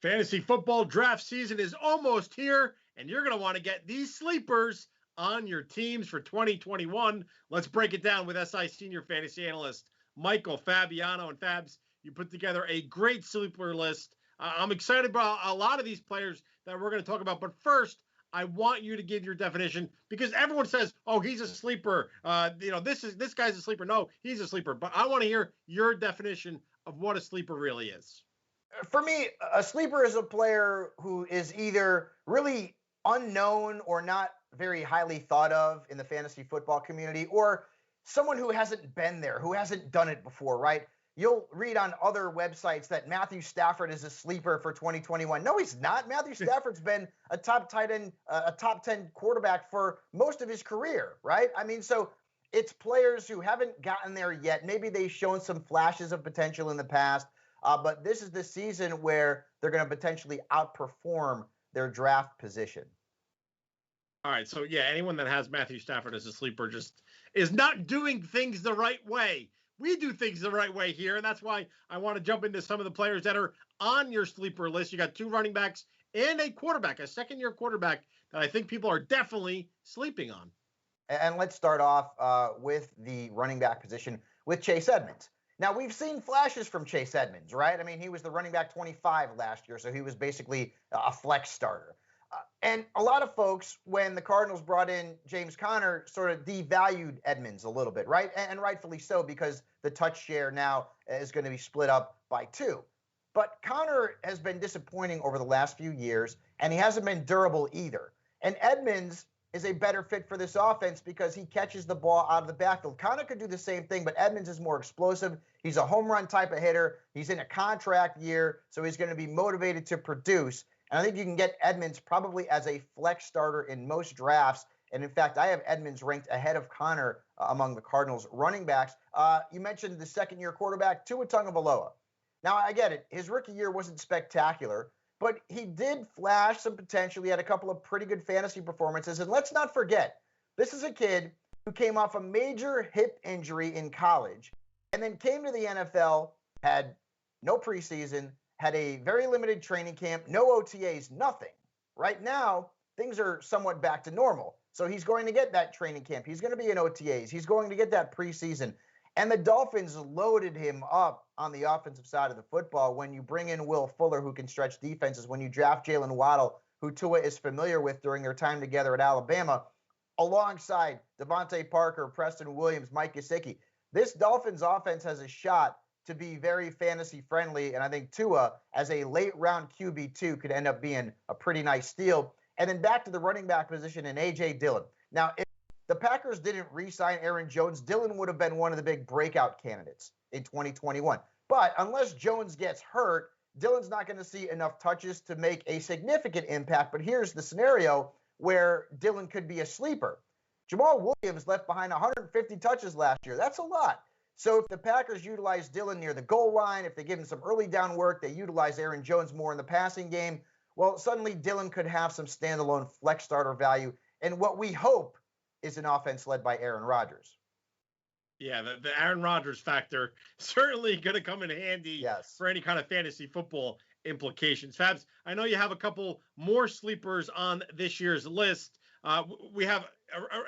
Fantasy football draft season is almost here, and you're going to want to get these sleepers on your teams for 2021. Let's break it down with SI Senior Fantasy Analyst Michael Fabiano. And Fabs, you put together a great sleeper list. I'm excited about a lot of these players that we're going to talk about. But first, I want you to give your definition, because everyone says, "Oh, he's a sleeper. This guy's a sleeper." No, he's a sleeper. But I want to hear your definition of what a sleeper really is. For me, a sleeper is a player who is either really unknown or not very highly thought of in the fantasy football community, or someone who hasn't been there, who hasn't done it before, right? You'll read on other websites that Matthew Stafford is a sleeper for 2021. No, he's not. Matthew Stafford's been a top tight end, a top 10 quarterback for most of his career, right? I mean, so it's players who haven't gotten there yet. Maybe they've shown some flashes of potential in the past, but this is the season where they're going to potentially outperform their draft position. All right, so yeah, anyone that has Matthew Stafford as a sleeper just is not doing things the right way. We do things the right way here, and that's why I want to jump into some of the players that are on your sleeper list. You got 2 running backs and a quarterback, a second-year quarterback that I think people are definitely sleeping on. And let's start off with the running back position with Chase Edmonds. Now, we've seen flashes from Chase Edmonds, right? I mean, he was the running back 25 last year, so he was basically a flex starter. And a lot of folks, when the Cardinals brought in James Conner, sort of devalued Edmonds a little bit, right? And rightfully so, because the touch share now is going to be split up by 2. But Conner has been disappointing over the last few years, and he hasn't been durable either. And Edmonds is a better fit for this offense because he catches the ball out of the backfield. Conner could do the same thing, but Edmonds is more explosive. He's a home run type of hitter. He's in a contract year, so he's going to be motivated to produce. And I think you can get Edmonds probably as a flex starter in most drafts. And in fact, I have Edmonds ranked ahead of Conner among the Cardinals running backs. You mentioned the second-year quarterback, Tua Tagovailoa. Now, I get it. His rookie year wasn't spectacular, but he did flash some potential. He had a couple of pretty good fantasy performances. And let's not forget, this is a kid who came off a major hip injury in college and then came to the NFL, had no preseason, had a very limited training camp, no OTAs, nothing. Right now, things are somewhat back to normal. So he's going to get that training camp. He's going to be in OTAs. He's going to get that preseason. And the Dolphins loaded him up on the offensive side of the football when you bring in Will Fuller, who can stretch defenses, when you draft Jalen Waddle, who Tua is familiar with during their time together at Alabama, alongside Devontae Parker, Preston Williams, Mike Gesicki. This Dolphins offense has a shot to be very fantasy friendly, and I think Tua, as a late round QB2, could end up being a pretty nice steal. And then back to the running back position in A.J. Dillon. Now, if the Packers didn't re-sign Aaron Jones, Dillon would have been one of the big breakout candidates in 2021. But unless Jones gets hurt, Dillon's not going to see enough touches to make a significant impact. But here's the scenario where Dillon could be a sleeper. Jamal Williams left behind 150 touches last year. That's a lot. So if the Packers utilize Dillon near the goal line, if they give him some early down work, they utilize Aaron Jones more in the passing game, well, suddenly Dillon could have some standalone flex starter value. And what we hope is an offense led by Aaron Rodgers. Yeah, the Aaron Rodgers factor certainly going to come in handy for any kind of fantasy football implications. Fabs, I know you have a couple more sleepers on this year's list. We have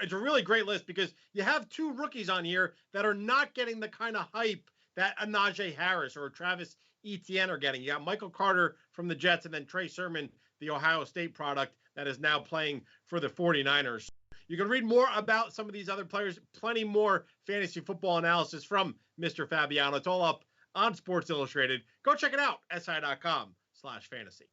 it's a really great list because you have 2 rookies on here that are not getting the kind of hype that a Najee Harris or Travis Etienne are getting. You got Michael Carter from the Jets and then Trey Sermon, the Ohio State product that is now playing for the 49ers. You can read more about some of these other players, plenty more fantasy football analysis from Mr. Fabiano. It's all up on Sports Illustrated. Go check it out, si.com/fantasy.